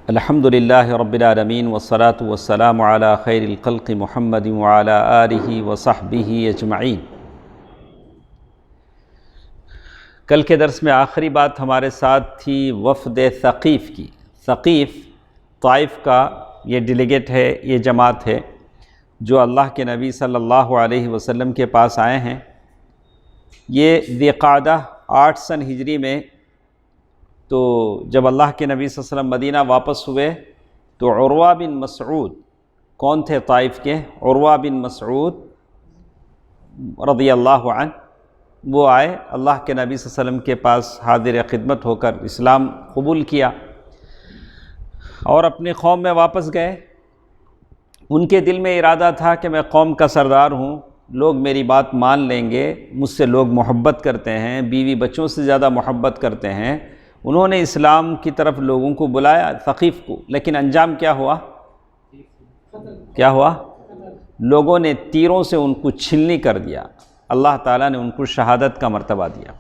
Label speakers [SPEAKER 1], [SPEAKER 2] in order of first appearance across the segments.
[SPEAKER 1] الحمد للہ رب العالمین والصلاة والسلام علی خیر الخلق محمد وعلی آلہ وصحبہ اجمعین۔ کل کے درس میں آخری بات ہمارے ساتھ تھی وفد ثقیف کی۔ ثقیف طائف کا یہ ڈیلیگیٹ ہے، یہ جماعت ہے جو اللہ کے نبی صلی اللہ علیہ وسلم کے پاس آئے ہیں۔ یہ ذی قعدہ 8 سن ہجری میں، تو جب اللہ کے نبی صلی اللہ علیہ وسلم مدینہ واپس ہوئے تو عروہ بن مسعود، کون تھے طائف کے؟ عروہ بن مسعود رضی اللہ عنہ، وہ آئے اللہ کے نبی صلی اللہ علیہ وسلم کے پاس حاضر خدمت ہو کر اسلام قبول کیا اور اپنی قوم میں واپس گئے۔ ان کے دل میں ارادہ تھا کہ میں قوم کا سردار ہوں، لوگ میری بات مان لیں گے، مجھ سے لوگ محبت کرتے ہیں، بیوی بچوں سے زیادہ محبت کرتے ہیں۔ انہوں نے اسلام کی طرف لوگوں کو بلایا، ثقیف کو، لیکن انجام کیا ہوا؟ لوگوں نے تیروں سے ان کو چھلنی کر دیا۔ اللہ تعالیٰ نے ان کو شہادت کا مرتبہ دیا،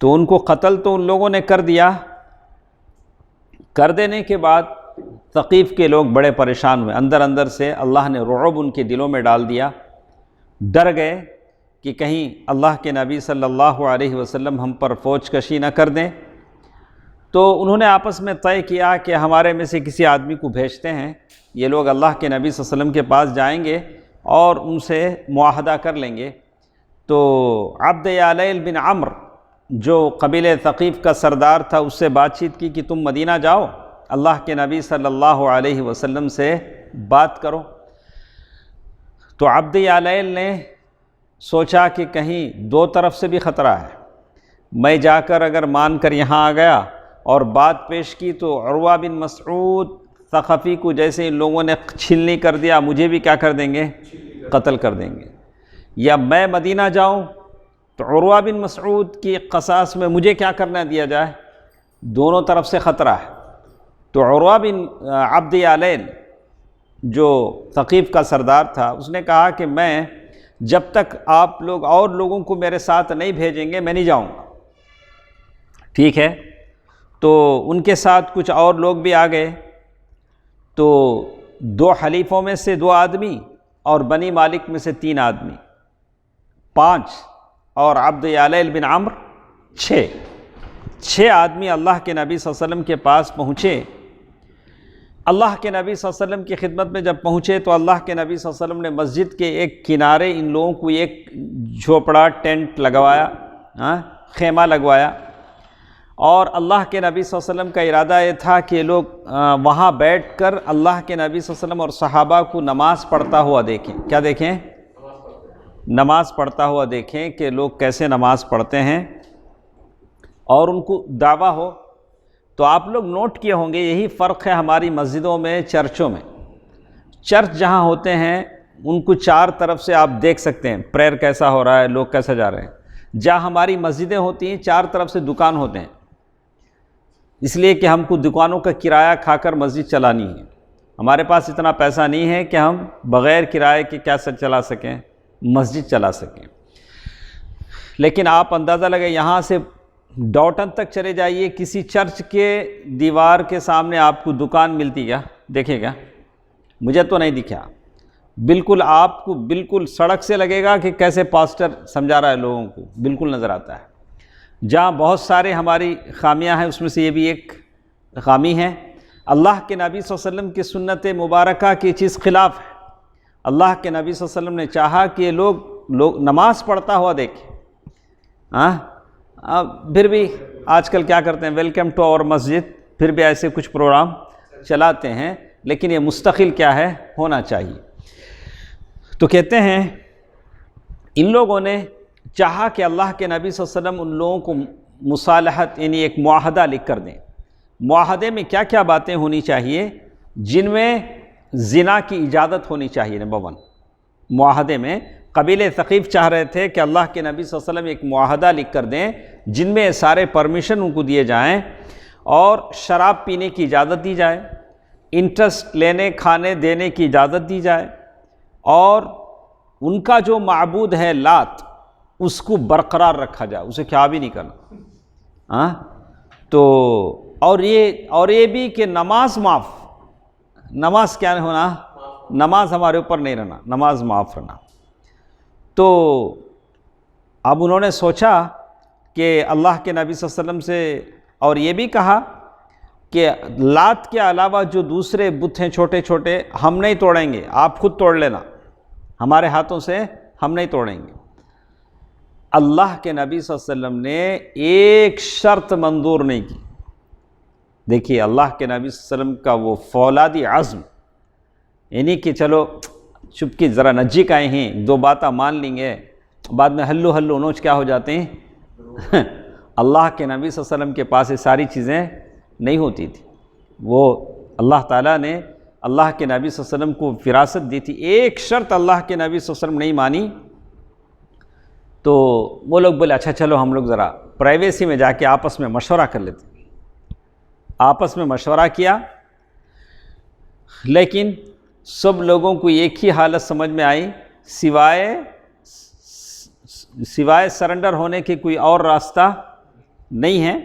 [SPEAKER 1] تو ان کو قتل تو ان لوگوں نے کر دیا۔ کر دینے کے بعد ثقیف کے لوگ بڑے پریشان ہوئے، اندر اندر سے اللہ نے رعب ان کے دلوں میں ڈال دیا، ڈر گئے کہ کہیں اللہ کے نبی صلی اللہ علیہ وسلم ہم پر فوج کشی نہ کر دیں۔ تو انہوں نے آپس میں طے کیا کہ ہمارے میں سے کسی آدمی کو بھیجتے ہیں، یہ لوگ اللہ کے نبی صلی اللہ علیہ وسلم کے پاس جائیں گے اور ان سے معاہدہ کر لیں گے۔ تو عبد یالیل بن عمرو جو قبیلہ ثقیف کا سردار تھا، اس سے بات چیت کی کہ تم مدینہ جاؤ، اللہ کے نبی صلی اللہ علیہ وسلم سے بات کرو۔ تو عبد یالیل نے سوچا کہ کہیں دو طرف سے بھی خطرہ ہے، میں جا کر اگر مان کر یہاں آ گیا اور بات پیش کی تو عروہ بن مسعود ثقفی کو جیسے ان لوگوں نے چھلنی کر دیا، مجھے بھی کیا کر دیں گے؟ قتل کر دیں گے۔ یا میں مدینہ جاؤں تو عروہ بن مسعود کی قصاص میں مجھے کیا کرنا دیا جائے؟ دونوں طرف سے خطرہ ہے۔ تو عروہ بن عبد یالیل جو ثقیف کا سردار تھا، اس نے کہا کہ میں جب تک آپ لوگ اور لوگوں کو میرے ساتھ نہیں بھیجیں گے میں نہیں جاؤں گا۔ ٹھیک ہے، تو ان کے ساتھ کچھ اور لوگ بھی آ گئے۔ تو 2 حلیفوں میں سے 2 آدمی اور بنی مالک میں سے 3 آدمی، 5، اور عبد یالیل بن عمرو 6 آدمی اللہ کے نبی صلی اللہ علیہ وسلم کے پاس پہنچے۔ اللہ کے نبی صلی اللہ علیہ وسلم کی خدمت میں جب پہنچے تو اللہ کے نبی صلی اللہ علیہ وسلم نے مسجد کے ایک کنارے ان لوگوں کو ایک جھوپڑا ٹینٹ لگوایا، خیمہ لگوایا، اور اللہ کے نبی صلی اللہ علیہ وسلم کا ارادہ یہ تھا کہ لوگ وہاں بیٹھ کر اللہ کے نبی صلی اللہ علیہ وسلم اور صحابہ کو نماز پڑھتا ہوا دیکھیں۔ کیا دیکھیں؟ نماز پڑھتا ہوا دیکھیں کہ لوگ کیسے نماز پڑھتے ہیں اور ان کو دعویٰ ہو۔ تو آپ لوگ نوٹ کیے ہوں گے، یہی فرق ہے ہماری مسجدوں میں، چرچوں میں۔ چرچ جہاں ہوتے ہیں ان کو 4 طرف سے آپ دیکھ سکتے ہیں پریئر کیسا ہو رہا ہے، لوگ کیسے جا رہے ہیں۔ جہاں ہماری مسجدیں ہوتی ہیں 4 طرف سے دکان ہوتے ہیں، اس لیے کہ ہم کو دکانوں کا کرایہ کھا کر مسجد چلانی ہے۔ ہمارے پاس اتنا پیسہ نہیں ہے کہ ہم بغیر کرائے کے کیا چلا سکیں، مسجد چلا سکیں۔ لیکن آپ اندازہ لگے، یہاں سے ڈاؤٹن تک چلے جائیے، کسی چرچ کے دیوار کے سامنے آپ کو دکان ملتی کیا؟ دیکھے گا؟ مجھے تو نہیں دکھا۔ بالکل آپ کو بالکل سڑک سے لگے گا کہ کیسے پاسٹر سمجھا رہا ہے لوگوں کو، بالکل نظر آتا ہے۔ جہاں بہت سارے ہماری خامیاں ہیں، اس میں سے یہ بھی ایک خامی ہے۔ اللہ کے نبی صلی اللہ علیہ وسلم کی سنت مبارکہ کی چیز خلاف ہے۔ اللہ کے نبی صلی اللہ علیہ وسلم نے چاہا کہ یہ لوگ نماز پڑھتا ہوا دیکھیں۔ پھر بھی آج کل کیا کرتے ہیں، ویلکم ٹو آور مسجد، پھر بھی ایسے کچھ پروگرام چلاتے ہیں، لیکن یہ مستقل کیا ہے، ہونا چاہیے۔ تو کہتے ہیں ان لوگوں نے چاہا کہ اللہ کے نبی صلی اللہ علیہ وسلم ان لوگوں کو مصالحت یعنی ایک معاہدہ لکھ کر دیں۔ معاہدے میں کیا کیا باتیں ہونی چاہیے؟ جن میں زنا کی اجازت ہونی چاہیے۔ نمبر 1، معاہدے میں قبیلہ ثقیف چاہ رہے تھے کہ اللہ کے نبی صلی اللہ علیہ وسلم ایک معاہدہ لکھ کر دیں جن میں سارے پرمیشن ان کو دیے جائیں، اور شراب پینے کی اجازت دی جائے، انٹرسٹ لینے کھانے دینے کی اجازت دی جائے، اور ان کا جو معبود ہے لات، اس کو برقرار رکھا جائے، اسے کیا بھی نہیں کرنا۔ تو اور یہ بھی کہ نماز معاف، نماز کیا ہونا، نماز ہمارے اوپر نہیں رہنا، نماز معاف رہنا۔ تو اب انہوں نے سوچا کہ اللہ کے نبی صلی اللہ علیہ وسلم سے، اور یہ بھی کہا کہ لات کے علاوہ جو دوسرے بت ہیں چھوٹے چھوٹے ہم نہیں توڑیں گے، آپ خود توڑ لینا، ہمارے ہاتھوں سے ہم نہیں توڑیں گے۔ اللہ کے نبی صلی اللہ علیہ وسلم نے ایک شرط منظور نہیں کی۔ دیکھیے اللہ کے نبی صلی اللہ علیہ وسلم کا وہ فولادی عزم، یعنی کہ چلو چپکی ذرا نجی آئے ہیں، دو باتیں مان لیں گے، بعد میں ہلو نوچ کیا ہو جاتے ہیں۔ اللہ کے نبی صلی اللہ علیہ وسلم کے پاس یہ ساری چیزیں نہیں ہوتی تھی۔ وہ اللہ تعالیٰ نے اللہ کے نبی صلی اللہ علیہ وسلم کو فراست دی تھی، ایک شرط اللہ کے نبی صلی اللہ علیہ وسلم نہیں مانی۔ تو وہ لوگ بولے اچھا چلو ہم لوگ ذرا پرائیویسی میں جا کے آپس میں مشورہ کر لیتے ہیں۔ آپس میں مشورہ کیا، لیکن سب لوگوں کو ایک ہی حالت سمجھ میں آئی، سوائے سرنڈر ہونے کے کوئی اور راستہ نہیں ہے۔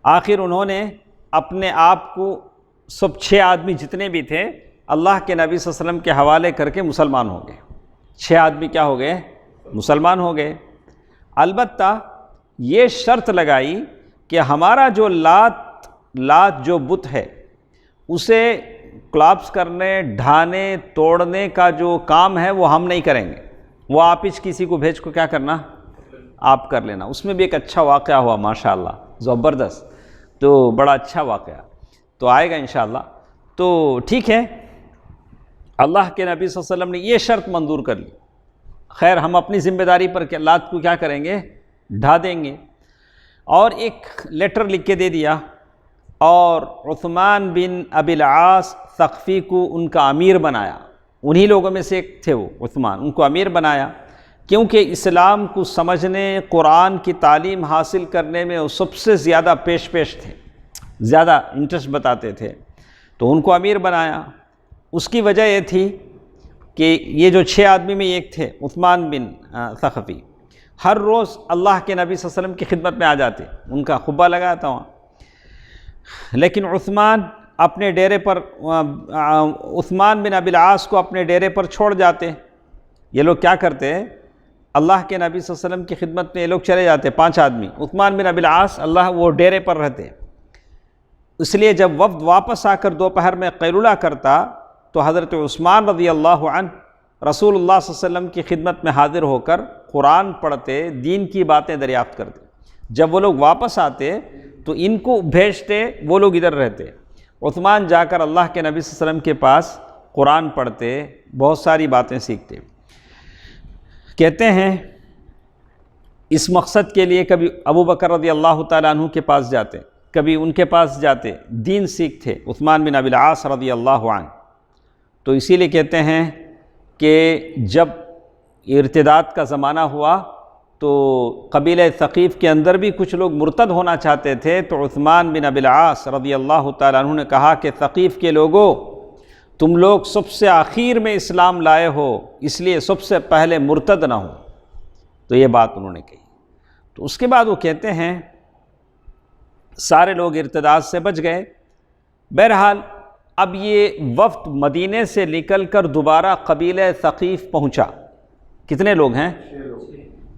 [SPEAKER 1] آخر انہوں نے اپنے آپ کو سب 6 آدمی جتنے بھی تھے اللہ کے نبی صلی اللہ علیہ وسلم کے حوالے کر کے مسلمان ہو گئے۔ 6 آدمی کیا ہو گئے؟ مسلمان ہو گئے۔ البتہ یہ شرط لگائی کہ ہمارا جو لات جو بت ہے اسے کلاپس کرنے، ڈھانے، توڑنے کا جو کام ہے وہ ہم نہیں کریں گے، وہ آپ ہی کسی کو بھیج کو کیا کرنا، آپ کر لینا۔ اس میں بھی ایک اچھا واقعہ ہوا ماشاءاللہ، زبردست، تو بڑا اچھا واقعہ تو آئے گا انشاءاللہ۔ تو ٹھیک ہے، اللہ کے نبی صلی اللہ علیہ وسلم نے یہ شرط منظور کر لی، خیر ہم اپنی ذمہ داری پر لات کو کیا کریں گے، ڈھا دیں گے۔ اور ایک لیٹر لکھ کے دے دیا، اور عثمان بن ابی العاص ثقفی کو ان کا امیر بنایا۔ انہی لوگوں میں سے ایک تھے وہ عثمان، ان کو امیر بنایا، کیونکہ اسلام کو سمجھنے، قرآن کی تعلیم حاصل کرنے میں وہ سب سے زیادہ پیش تھے، زیادہ انٹرسٹ بتاتے تھے، تو ان کو امیر بنایا۔ اس کی وجہ یہ تھی کہ یہ جو 6 آدمی میں ایک تھے عثمان بن ثقفی، ہر روز اللہ کے نبی صلی اللہ علیہ وسلم کی خدمت میں آ جاتے، ان کا خبہ لگایا تھا وہاں۔ لیکن عثمان اپنے ڈیرے پر، عثمان بن ابی العاص کو اپنے ڈیرے پر چھوڑ جاتے۔ یہ لوگ کیا کرتے، اللہ کے نبی صلی اللہ علیہ وسلم کی خدمت میں یہ لوگ چلے جاتے 5 آدمی، عثمان بن ابی العاص وہ ڈیرے پر رہتے۔ اس لیے جب وفد واپس آ کر دوپہر میں قیلولہ کرتا تو حضرت عثمان رضی اللہ عنہ رسول اللہ صلی اللہ علیہ وسلم کی خدمت میں حاضر ہو کر قرآن پڑھتے، دین کی باتیں دریافت کرتے۔ جب وہ لوگ واپس آتے تو ان کو بھیجتے، وہ لوگ ادھر رہتے۔ عثمان جا کر اللہ کے نبی صلی اللہ علیہ وسلم کے پاس قرآن پڑھتے، بہت ساری باتیں سیکھتے۔ کہتے ہیں اس مقصد کے لیے کبھی ابو بکر رضی اللہ تعالیٰ عنہ کے پاس جاتے، کبھی ان کے پاس جاتے، دین سیکھتے عثمان بن ابی العاص رضی اللہ عنہ۔ تو اسی لیے کہتے ہیں کہ جب ارتداد کا زمانہ ہوا تو قبیلہ ثقیف کے اندر بھی کچھ لوگ مرتد ہونا چاہتے تھے، تو عثمان بن ابی العاص رضی اللہ تعالیٰ عنہ نے کہا کہ ثقیف کے لوگوں، تم لوگ سب سے آخر میں اسلام لائے ہو، اس لیے سب سے پہلے مرتد نہ ہو۔ تو یہ بات انہوں نے کہی۔ تو اس کے بعد وہ کہتے ہیں سارے لوگ ارتداد سے بچ گئے۔ بہرحال اب یہ وفد مدینے سے نکل کر دوبارہ قبیلہ ثقیف پہنچا۔ کتنے لوگ ہیں؟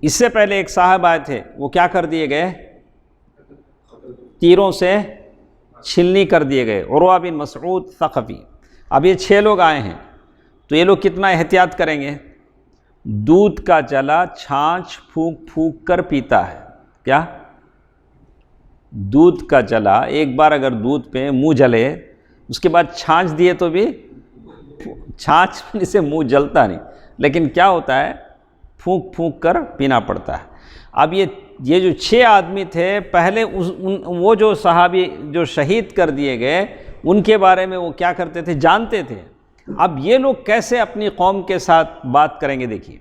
[SPEAKER 1] اس سے پہلے ایک صاحب آئے تھے، وہ کیا کر دیے گئے؟ تیروں سے چھلنی کر دیے گئے، عروہ بن مسعود ثقفی۔ اب یہ 6 لوگ آئے ہیں، تو یہ لوگ کتنا احتیاط کریں گے؟ دودھ کا جلا چھاچھ پھونک کر پیتا ہے۔ کیا؟ دودھ کا جلا، ایک بار اگر دودھ پہ منہ جلے، اس کے بعد چھاچھ دیے تو بھی چھاچھ سے منہ جلتا نہیں، لیکن کیا ہوتا ہے؟ پھونک کر پینا پڑتا ہے۔ اب یہ جو 6 آدمی تھے، پہلے وہ جو صحابی جو شہید کر دیے گئے ان کے بارے میں وہ کیا کرتے تھے؟ جانتے تھے۔ اب یہ لوگ کیسے اپنی قوم کے ساتھ بات کریں گے؟ دیکھیے،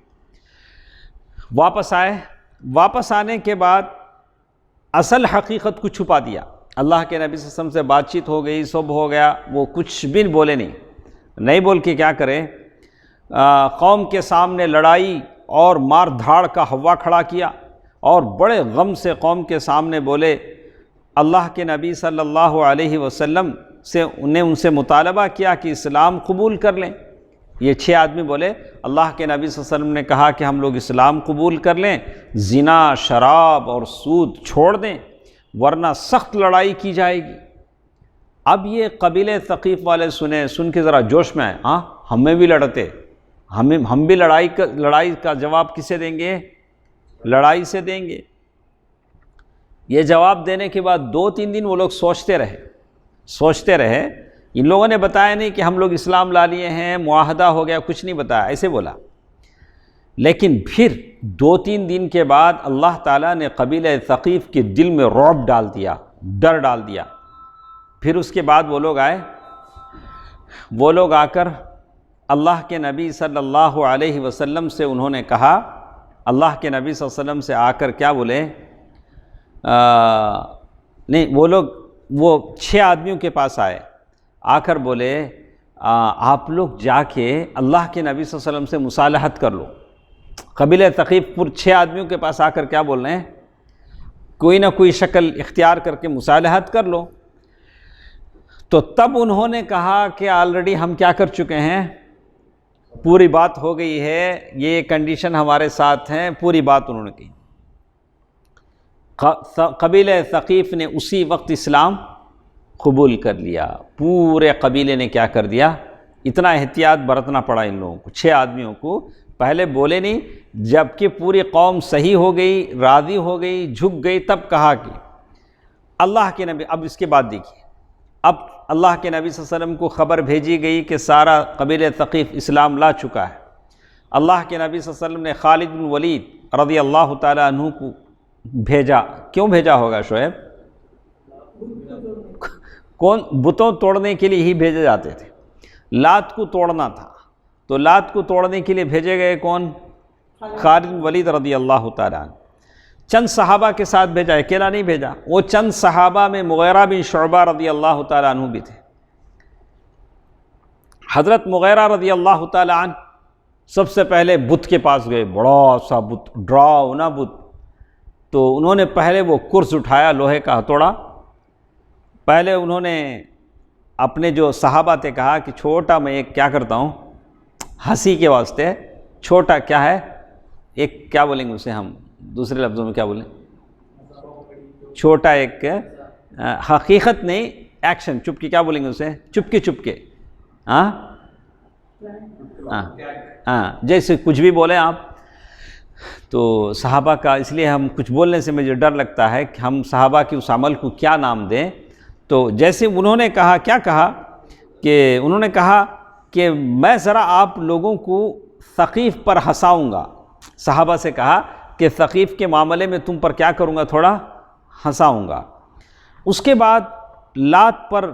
[SPEAKER 1] واپس آئے، واپس آنے کے بعد اصل حقیقت کو چھپا دیا۔ اللہ کے نبی صلی اللہ علیہ وسلم سے بات چیت ہو گئی، سب ہو گیا، وہ کچھ بھی بولے نہیں بول کے کیا کرے، قوم کے سامنے لڑائی اور مار دھاڑ کا ہوا کھڑا کیا، اور بڑے غم سے قوم کے سامنے بولے اللہ کے نبی صلی اللہ علیہ وسلم سے ان سے مطالبہ کیا کہ اسلام قبول کر لیں۔ یہ 6 آدمی بولے اللہ کے نبی صلی اللہ علیہ وسلم نے کہا کہ ہم لوگ اسلام قبول کر لیں، زنا، شراب اور سود چھوڑ دیں، ورنہ سخت لڑائی کی جائے گی۔ اب یہ قبیلے ثقیف والے سن کے ذرا جوش میں آئے، ہاں ہمیں بھی لڑتے، ہم بھی لڑائی کا جواب کسے دیں گے؟ لڑائی سے دیں گے۔ یہ جواب دینے کے بعد 2-3 دن وہ لوگ سوچتے رہے۔ ان لوگوں نے بتایا نہیں کہ ہم لوگ اسلام لا لیے ہیں، معاہدہ ہو گیا، کچھ نہیں بتایا، ایسے بولا۔ لیکن پھر 2-3 دن کے بعد اللہ تعالیٰ نے قبیلہ ثقیف کے دل میں رعب ڈال دیا، ڈر ڈال دیا۔ پھر اس کے بعد وہ لوگ آ کر اللہ کے نبی صلی اللہ علیہ وسلم سے انہوں نے کہا، اللہ کے نبی صلی اللہ علیہ وسلم سے آ کر کیا بولے؟ نہیں، وہ 6 آدمیوں کے پاس آئے، آ کر بولے آپ لوگ جا کے اللہ کے نبی صلی اللہ علیہ وسلم سے مصالحت کر لو۔ قبیلہ ثقیف پور 6 آدمیوں کے پاس آ کر کیا بول رہے ہیں؟ کوئی نہ کوئی شکل اختیار کر کے مصالحت کر لو۔ تو تب انہوں نے کہا کہ آلریڈی ہم کیا کر چکے ہیں، پوری بات ہو گئی ہے، یہ کنڈیشن ہمارے ساتھ ہیں، پوری بات انہوں نے کی۔ قبیلہ ثقیف نے اسی وقت اسلام قبول کر لیا۔ پورے قبیلے نے کیا کر دیا؟ اتنا احتیاط برتنا پڑا ان لوگوں کو، 6 آدمیوں کو، پہلے بولے نہیں، جبکہ پوری قوم صحیح ہو گئی، راضی ہو گئی، جھک گئی، تب کہا کہ اللہ کے نبی۔ اب اس کے بعد دیکھیے، اب اللہ کے نبی صلی اللہ علیہ وسلم کو خبر بھیجی گئی کہ سارا قبیلہ ثقیف اسلام لا چکا ہے۔ اللہ کے نبی صلی اللہ علیہ وسلم نے خالد بن ولید رضی اللہ تعالیٰ عنہ کو بھیجا۔ کیوں بھیجا ہوگا شعیب؟ کون بتوں توڑنے کے لیے ہی بھیجے جاتے تھے، لات کو توڑنا تھا، تو لات کو توڑنے کے لیے بھیجے گئے کون؟ خالد بن ولید رضی اللہ تعالیٰ عنہ۔ چند صحابہ کے ساتھ بھیجا، اکیلا نہیں بھیجا۔ وہ چند صحابہ میں مغیرہ بن شعبہ رضی اللہ تعالیٰ عنہ بھی تھے۔ حضرت مغیرہ رضی اللہ تعالیٰ عنہ سب سے پہلے بت کے پاس گئے، بڑا سا بت، ڈراؤنا بت۔ تو انہوں نے پہلے وہ کرس اٹھایا، لوہے کا ہتھوڑا۔ پہلے انہوں نے اپنے جو صحابہ تھے کہا کہ چھوٹا میں ایک کیا کرتا ہوں، ہنسی کے واسطے، چھوٹا کیا ہے، ایک کیا بولیں گے اسے ہم دوسرے لفظوں میں کیا بولیں، چھوٹا ایک حقیقت نہیں، ایکشن، چپکے کیا بولیں گے اسے، چپکے، ہاں جیسے کچھ بھی بولیں آپ۔ تو صحابہ کا اس لیے ہم کچھ بولنے سے مجھے ڈر لگتا ہے کہ ہم صحابہ کی اس عمل کو کیا نام دیں۔ تو جیسے انہوں نے کہا، کیا کہا کہ انہوں نے کہا کہ میں ذرا آپ لوگوں کو ثقیف پر ہنساؤں گا۔ صحابہ سے کہا کہ ثقیف کے معاملے میں تم پر کیا کروں گا، تھوڑا ہنساؤں گا۔ اس کے بعد لات پر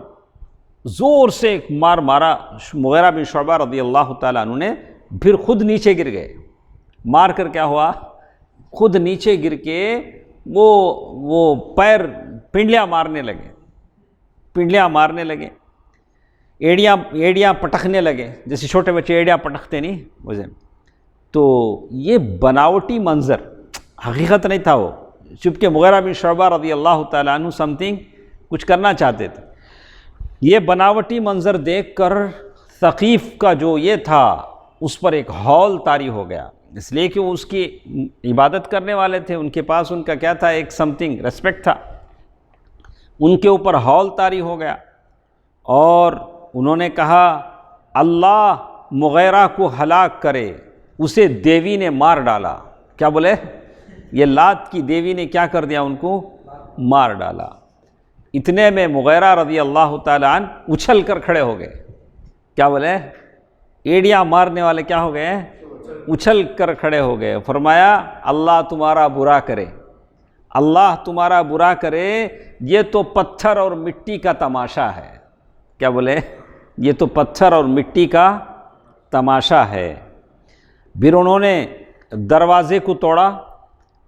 [SPEAKER 1] زور سے ایک مار مارا مغیرہ بن شعبہ رضی اللہ تعالیٰ عنہ نے، پھر خود نیچے گر گئے۔ مار کر کیا ہوا، خود نیچے گر کے وہ پیر پنڈلیاں مارنے لگے، ایڑیاں پٹکنے لگے، جیسے چھوٹے بچے ایڑیاں پٹکتے نہیں ویسے۔ تو یہ بناوٹی منظر، حقیقت نہیں تھا وہ، چونکہ مغیرہ بن شعبہ رضی اللہ تعالیٰ عنہ سمتھنگ کچھ کرنا چاہتے تھے۔ یہ بناوٹی منظر دیکھ کر ثقیف کا جو یہ تھا اس پر ایک ہول طاری ہو گیا، اس لیے کہ وہ اس کی عبادت کرنے والے تھے، ان کے پاس ان کا کیا تھا، ایک سمتھنگ ریسپیکٹ تھا۔ ان کے اوپر ہول طاری ہو گیا اور انہوں نے کہا اللہ مغیرہ کو ہلاک کرے، اسے دیوی نے مار ڈالا۔ کیا بولے؟ یہ لات کی دیوی نے کیا کر دیا، ان کو مار ڈالا۔ اتنے میں مغیرہ رضی اللہ تعالیٰ عنہ اچھل کر کھڑے ہو گئے۔ کیا بولے؟ ایڑیاں مارنے والے کیا ہو گئے، اچھل کر کھڑے ہو گئے۔ فرمایا اللہ تمہارا برا کرے، اللہ تمہارا برا کرے، یہ تو پتھر اور مٹی کا تماشا ہے۔ کیا بولے؟ یہ تو پتھر اور مٹی کا تماشا ہے۔ پھر انہوں نے دروازے کو توڑا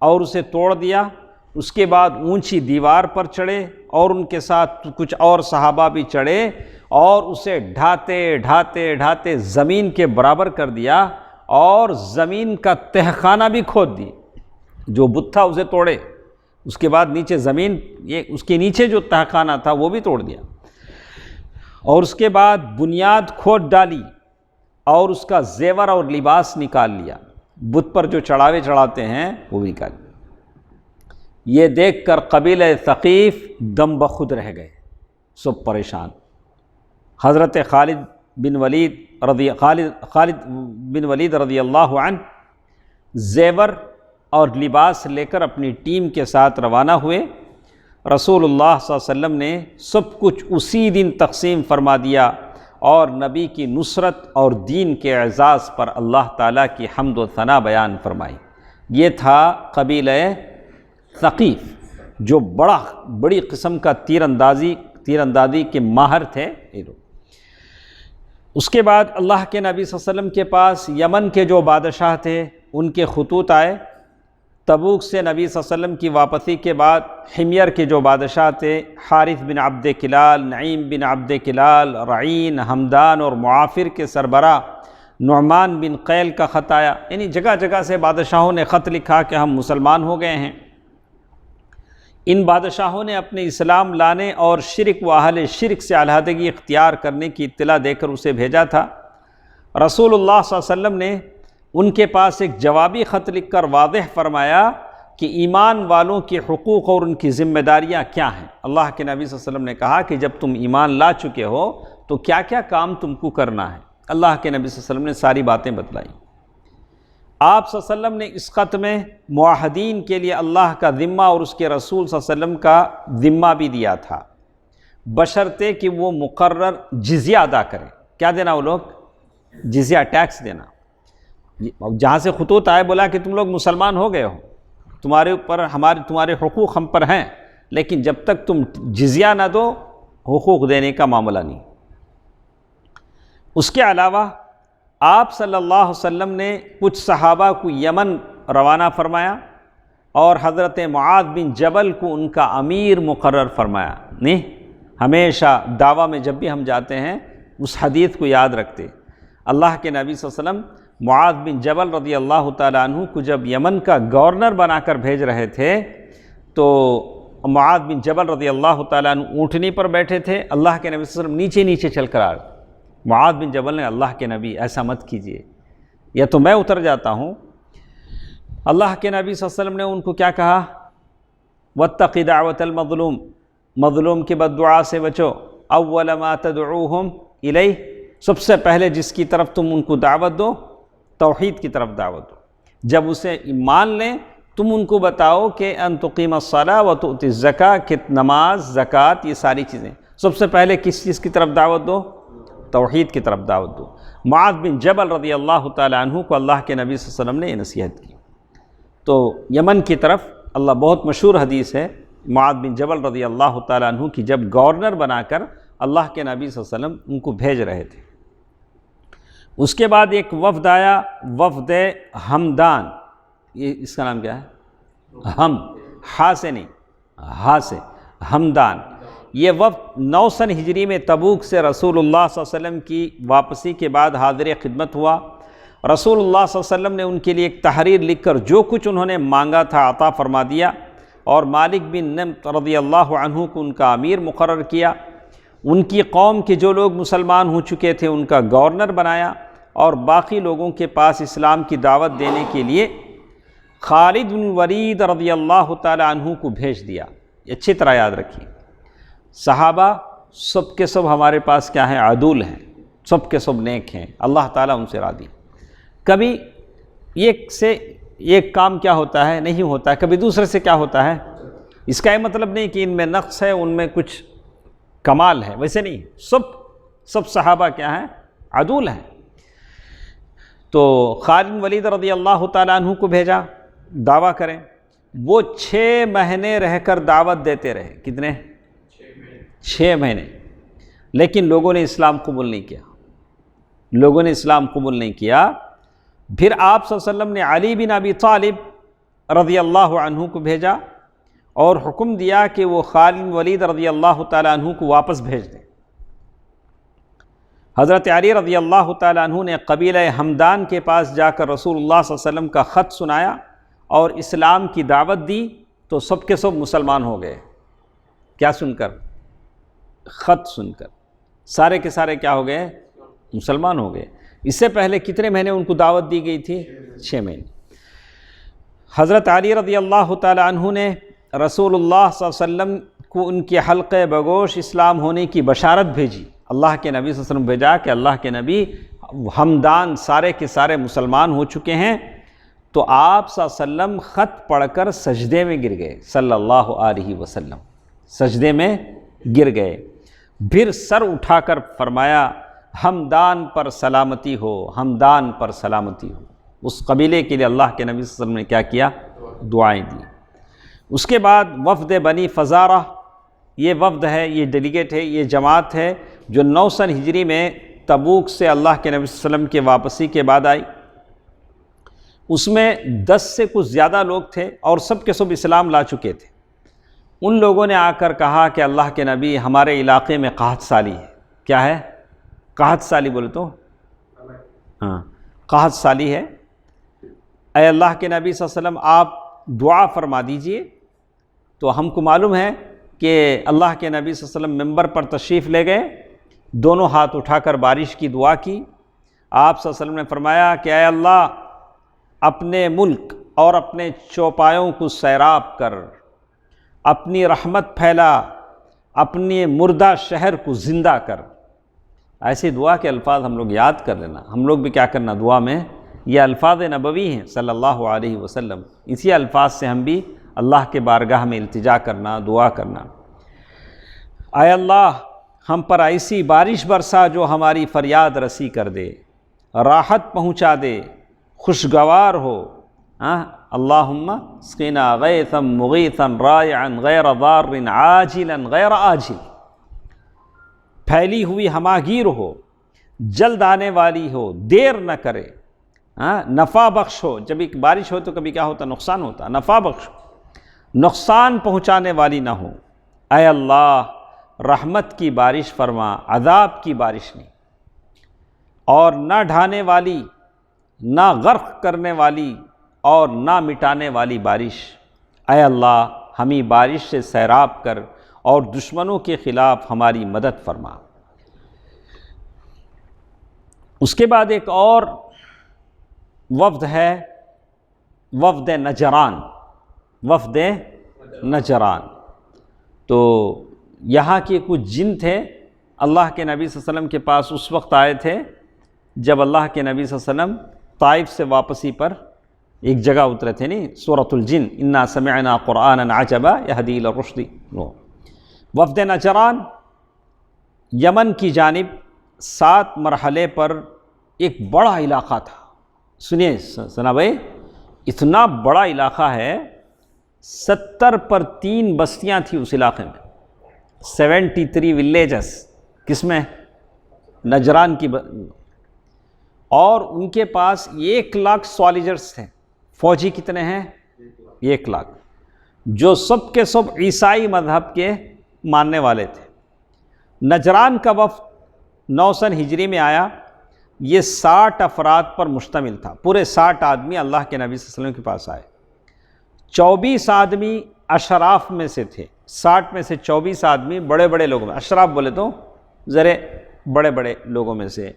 [SPEAKER 1] اور اسے توڑ دیا۔ اس کے بعد اونچی دیوار پر چڑھے اور ان کے ساتھ کچھ اور صحابہ بھی چڑھے اور اسے ڈھاتے زمین کے برابر کر دیا اور زمین کا تہخانہ بھی کھود دی۔ جو بت تھا اسے توڑے، اس کے بعد نیچے زمین، یہ اس کے نیچے جو تہخانہ تھا وہ بھی توڑ دیا، اور اس کے بعد بنیاد کھود ڈالی اور اس کا زیور اور لباس نکال لیا، بت پر جو چڑھاوے چڑھاتے ہیں وہ بھی نکال لیا۔ یہ دیکھ کر قبیلہ ثقیف دم بخود رہ گئے، سب پریشان۔ حضرت خالد بن ولید رضی اللہ عنہ زیور اور لباس لے کر اپنی ٹیم کے ساتھ روانہ ہوئے۔ رسول اللہ صلی اللہ علیہ وسلم نے سب کچھ اسی دن تقسیم فرما دیا، اور نبی کی نصرت اور دین کے اعزاز پر اللہ تعالیٰ کی حمد و ثنا بیان فرمائی۔ یہ تھا قبیلہ ثقیف، جو بڑی قسم کا تیر اندازی کے ماہر تھے یہ لوگ۔ اس کے بعد اللہ کے نبی صلی اللہ علیہ وسلم کے پاس یمن کے جو بادشاہ تھے ان کے خطوط آئے۔ تبوک سے نبی صلی اللہ علیہ وسلم کی واپسی کے بعد حمیر کے جو بادشاہ تھے، حارث بن عبد کلال، نعیم بن عبد کلال، رعین، ہمدان اور معافر کے سربراہ نعمان بن قیل کا خط آیا۔ یعنی جگہ جگہ سے بادشاہوں نے خط لکھا کہ ہم مسلمان ہو گئے ہیں۔ ان بادشاہوں نے اپنے اسلام لانے اور شرک و اہل شرک سے علیحدگی اختیار کرنے کی اطلاع دے کر اسے بھیجا تھا۔ رسول اللہ صلی اللہ علیہ وسلم نے ان کے پاس ایک جوابی خط لکھ کر واضح فرمایا کہ ایمان والوں کے حقوق اور ان کی ذمہ داریاں کیا ہیں۔ اللہ کے نبی صلی اللہ علیہ وسلم نے کہا کہ جب تم ایمان لا چکے ہو تو کیا کیا کام تم کو کرنا ہے۔ اللہ کے نبی صلی اللہ علیہ وسلم نے ساری باتیں بتلائیں۔ آپ صلی اللہ علیہ وسلم نے اس خط میں معاہدین کے لیے اللہ کا ذمہ اور اس کے رسول صلی اللہ علیہ وسلم کا ذمہ بھی دیا تھا، بشرطے کہ وہ مقرر جزیہ ادا کریں۔ کیا دینا وہ لوگ؟ جزیہ، ٹیکس دینا۔ جہاں سے خطوط آئے بولا کہ تم لوگ مسلمان ہو گئے ہو، تمہارے اوپر تمہارے حقوق ہم پر ہیں، لیکن جب تک تم جزیہ نہ دو حقوق دینے کا معاملہ نہیں۔ اس کے علاوہ آپ صلی اللہ علیہ وسلم نے کچھ صحابہ کو یمن روانہ فرمایا اور حضرت معاذ بن جبل کو ان کا امیر مقرر فرمایا۔ نہیں، ہمیشہ دعویٰ میں جب بھی ہم جاتے ہیں اس حدیث کو یاد رکھتے۔ اللہ کے نبی صلی اللہ علیہ وسلم معاذ بن جبل رضی اللہ تعالیٰ عنہ کو جب یمن کا گورنر بنا کر بھیج رہے تھے تو معاذ بن جبل رضی اللہ تعالیٰ عنہ اونٹنی پر بیٹھے تھے، اللہ کے نبی صلی اللہ علیہ وسلم نیچے نیچے چل کر آ رہے۔ معاذ بن جبل نے اللہ کے نبی ایسا مت کیجئے، یا تو میں اتر جاتا ہوں۔ اللہ کے نبی صلی اللہ علیہ وسلم نے ان کو کیا کہا؟ وَاتَّقِ دَعْوَةَ الْمَظْلُومِ، مظلوم کی بد دعا سے بچو۔ اول ما تدعوہم الیہ، سب سے پہلے جس کی طرف تم ان کو دعوت دو، توحید کی طرف دعوت دو۔ جب اسے مان لیں تم ان کو بتاؤ کہ ان تقیم الصلاۃ وتؤتی الزکاۃ، کہ نماز، زکوٰۃ، یہ ساری چیزیں سب سے پہلے کس چیز کی طرف دعوت دو؟ توحید کی طرف دعوت دو۔ معاذ بن جبل رضی اللہ تعالیٰ عنہ کو اللہ کے نبی صلی اللہ علیہ وسلم نے یہ نصیحت کی۔ تو یمن کی طرف اللہ، بہت مشہور حدیث ہے، معاذ بن جبل رضی اللہ تعالیٰ عنہ کی جب گورنر بنا کر اللہ کے نبی صلی اللہ علیہ وسلم ان کو بھیج رہے تھے۔ اس کے بعد ایک وفد آیا، وفد ہمدان، یہ اس کا نام کیا ہے؟ ہا سے نہیں، ہا سے ہمدان۔ یہ وفد 9 ہجری میں تبوک سے رسول اللہ صلی اللہ علیہ وسلم کی واپسی کے بعد حاضر خدمت ہوا۔ رسول اللہ صلی اللہ علیہ وسلم نے ان کے لیے ایک تحریر لکھ کر جو کچھ انہوں نے مانگا تھا عطا فرما دیا، اور مالک بن نمط رضی اللہ عنہ کو ان کا امیر مقرر کیا۔ ان کی قوم کے جو لوگ مسلمان ہو چکے تھے ان کا گورنر بنایا، اور باقی لوگوں کے پاس اسلام کی دعوت دینے کے لیے خالد بن ولید رضی اللہ تعالی عنہ کو بھیج دیا۔ اچھی طرح یاد رکھیے، صحابہ سب کے سب ہمارے پاس کیا ہیں؟ عدول ہیں، سب کے سب نیک ہیں، اللہ تعالیٰ ان سے راضی۔ کبھی ایک سے ایک کام کیا ہوتا ہے؟ نہیں ہوتا ہے، کبھی دوسرے سے کیا ہوتا ہے؟ اس کا یہ مطلب نہیں کہ ان میں نقص ہے، ان میں کچھ کمال ہے، ویسے نہیں، سب صحابہ کیا ہیں؟ عدول ہیں۔ تو خالد بن ولید رضی اللہ تعالیٰ عنہ کو بھیجا دعویٰ کریں۔ وہ 6 مہینے رہ کر دعوت دیتے رہے۔ کتنے؟ 6 مہینے۔ لیکن لوگوں نے اسلام قبول نہیں کیا، لوگوں نے اسلام قبول نہیں کیا۔ پھر آپ صلی اللہ علیہ وسلم نے علی بن ابی طالب رضی اللہ عنہ کو بھیجا اور حکم دیا کہ وہ خالد بن ولید رضی اللہ تعالیٰ عنہ کو واپس بھیج دیں۔ حضرت علی رضی اللہ تعالیٰ عنہ نے قبیلہ ہمدان کے پاس جا کر رسول اللہ صلی اللہ علیہ وسلم کا خط سنایا اور اسلام کی دعوت دی، تو سب کے سب مسلمان ہو گئے. کیا سن کر؟ خط سن کر سارے کے سارے کیا ہو گئے؟ مسلمان ہو گئے. اس سے پہلے کتنے مہینے ان کو دعوت دی گئی تھی؟ 6 مہینے. حضرت علی رضی اللہ تعالی عنہ نے رسول اللہ صلی اللہ علیہ وسلم کو ان کے حلقہ بگوش اسلام ہونے کی بشارت بھیجی. اللہ کے نبی صلی اللہ علیہ وسلم بھیجا کہ اللہ کے نبی ہمدان سارے کے سارے مسلمان ہو چکے ہیں. تو آپ صلی اللہ علیہ وسلم خط پڑھ کر سجدے میں گر گئے. صلی اللہ علیہ وسلم سجدے میں گر گئے. پھر سر اٹھا کر فرمایا ہمدان پر سلامتی ہو، ہمدان پر سلامتی ہو. اس قبیلے کے لیے اللہ کے نبی صلی اللہ علیہ وسلم نے کیا کیا؟ دعائیں دی. اس کے بعد وفد بنی فزارہ، یہ وفد ہے، یہ ڈیلیگیٹ ہے، یہ جماعت ہے جو 900 ہجری میں تبوک سے اللہ کے نبی صلی اللہ علیہ وسلم کے واپسی کے بعد آئی. اس میں 10 سے کچھ زیادہ لوگ تھے اور سب کے سب اسلام لا چکے تھے. ان لوگوں نے آ کر کہا کہ اللہ کے نبی ہمارے علاقے میں قحط سالی ہے. کیا ہے؟ قحط سالی بولے تو ہاں قحط سالی ہے. اے اللہ کے نبی صلی اللہ علیہ وسلم آپ دعا فرما دیجئے. تو ہم کو معلوم ہے کہ اللہ کے نبی صلی اللہ علیہ وسلم ممبر پر تشریف لے گئے، دونوں ہاتھ اٹھا کر بارش کی دعا کی. آپ صلی اللہ علیہ وسلم نے فرمایا کہ اے اللہ اپنے ملک اور اپنے چوپایوں کو سیراب کر، اپنی رحمت پھیلا، اپنے مردہ شہر کو زندہ کر. ایسی دعا کے الفاظ ہم لوگ یاد کر لینا. ہم لوگ بھی کیا کرنا دعا میں؟ یہ الفاظ نبوی ہیں صلی اللہ علیہ وسلم. اسی الفاظ سے ہم بھی اللہ کے بارگاہ میں التجا کرنا، دعا کرنا. اے اللہ ہم پر ایسی بارش برسا جو ہماری فریاد رسی کر دے، راحت پہنچا دے، خوشگوار ہو. اللہم اسقنا غیثا مغیثا رائعا غیر ضار عاجلا غیر آجل. پھیلی ہوئی ہماگیر ہو، جلد آنے والی ہو، دیر نہ کرے، نفع بخش ہو. جب ایک بارش ہو تو کبھی کیا ہوتا؟ نقصان ہوتا. نفع بخش ہو، نقصان پہنچانے والی نہ ہو. اے اللہ رحمت کی بارش فرما، عذاب کی بارش نہیں. اور نہ ڈھانے والی، نہ غرق کرنے والی اور نہ مٹانے والی بارش. اے اللہ ہمیں بارش سے سیراب کر اور دشمنوں کے خلاف ہماری مدد فرما. اس کے بعد ایک اور وفد ہے، وفد نجران. وفد نجران تو یہاں کے کچھ جن تھے اللہ کے نبی صلی اللہ علیہ وسلم کے پاس اس وقت آئے تھے جب اللہ کے نبی صلی اللہ علیہ وسلم طائف سے واپسی پر ایک جگہ اترے تھے. نہیں سورۃ الجن، انا سمعنا قرآنا عجبا یہدی الی الرشد. وفد نجران یمن کی جانب 7 مرحلے پر ایک بڑا علاقہ تھا. سنیے سنا بھائی، اتنا بڑا علاقہ ہے، 70 پر 3 بستیاں تھیں اس علاقے میں. 73 ولیجز کس میں؟ نجران کی اور ان کے پاس 1 لاکھ سوالجرز تھے. فوجی کتنے ہیں؟ 1 لاکھ، جو سب کے سب عیسائی مذہب کے ماننے والے تھے. نجران کا وفد 900 ہجری میں آیا. یہ 60 افراد پر مشتمل تھا. پورے 60 آدمی اللہ کے نبی صلی اللہ علیہ وسلم کے پاس آئے. 24 آدمی اشراف میں سے تھے. 60 میں سے 24 آدمی بڑے بڑے لوگوں میں، اشراف بولے تو ذرے بڑے بڑے لوگوں میں سے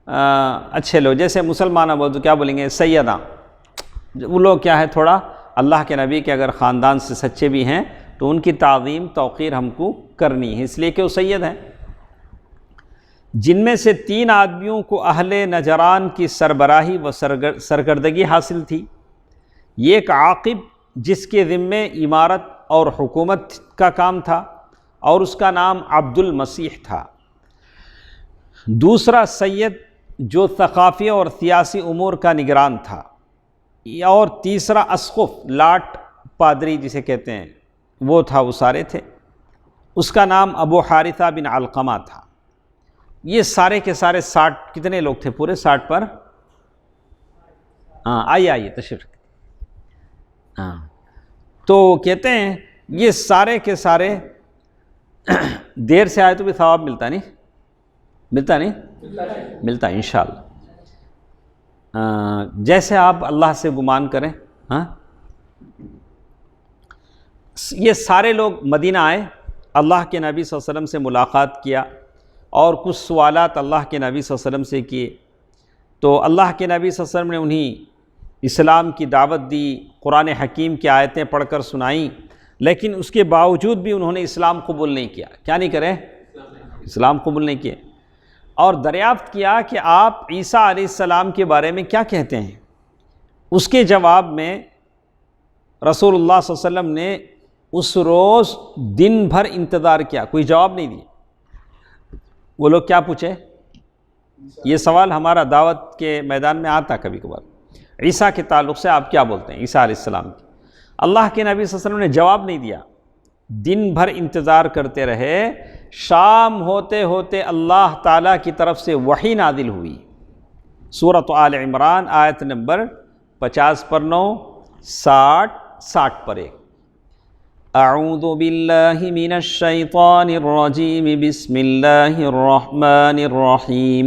[SPEAKER 1] اچھے لوگ. جیسے مسلمانہ بولے تو کیا بولیں گے؟ سیدہ. وہ لوگ کیا ہے تھوڑا اللہ کے نبی کے اگر خاندان سے سچے بھی ہیں تو ان کی تعظیم توقیر ہم کو کرنی ہے، اس لیے کہ وہ سید ہیں. جن میں سے 3 آدمیوں کو اہل نجران کی سربراہی و سرگردگی حاصل تھی. یہ ایک عاقب جس کے ذمے امارت اور حکومت کا کام تھا اور اس کا نام عبد المسیح تھا. دوسرا سید جو ثقافی اور سیاسی امور کا نگران تھا. اور تیسرا اسقف، لاٹ پادری جسے کہتے ہیں، وہ تھا. وہ سارے تھے. اس کا نام ابو حارثہ بن علقمہ تھا. یہ سارے کے سارے 60 کتنے لوگ تھے پورے 60 پر؟ آئیے تشریف. تو کہتے ہیں یہ سارے کے سارے دیر سے آئے تو بھی ثواب ملتا نہیں؟ ملتا نہیں؟ ملتا انشاءاللہ. جیسے آپ اللہ سے گمان کریں. یہ سارے لوگ مدینہ آئے، اللہ کے نبی صلی اللہ علیہ وسلم سے ملاقات کیا اور کچھ سوالات اللہ کے نبی صلی اللہ علیہ وسلم سے کیے، تو اللہ کے نبی صلی اللہ علیہ وسلم نے انہیں اسلام کی دعوت دی، قرآن حکیم کی آیتیں پڑھ کر سنائیں، لیکن اس کے باوجود بھی انہوں نے اسلام قبول نہیں کیا۔ کیا نہیں کرے؟ اسلام قبول نہیں کیے، اور دریافت کیا کہ آپ عیسیٰ علیہ السلام کے بارے میں کیا کہتے ہیں؟ اس کے جواب میں رسول اللہ صلی اللہ علیہ وسلم نے اس روز دن بھر انتظار کیا، کوئی جواب نہیں دیا۔ وہ لوگ کیا پوچھے؟ یہ سوال ہمارا دعوت کے میدان میں آتا کبھی کبھار، عیسیٰ کے تعلق سے آپ کیا بولتے ہیں، عیسیٰ علیہ السلام کی۔ اللہ کے نبی صلی اللہ علیہ وسلم نے جواب نہیں دیا، دن بھر انتظار کرتے رہے۔ شام ہوتے ہوتے اللہ تعالیٰ کی طرف سے وحی نازل ہوئی، سورۃ آل عمران آیت نمبر 50 پر 9، 60 پر 1۔ اعوذ باللہ من الشیطان الرجیم، بسم اللہ الرحمن الرحیم۔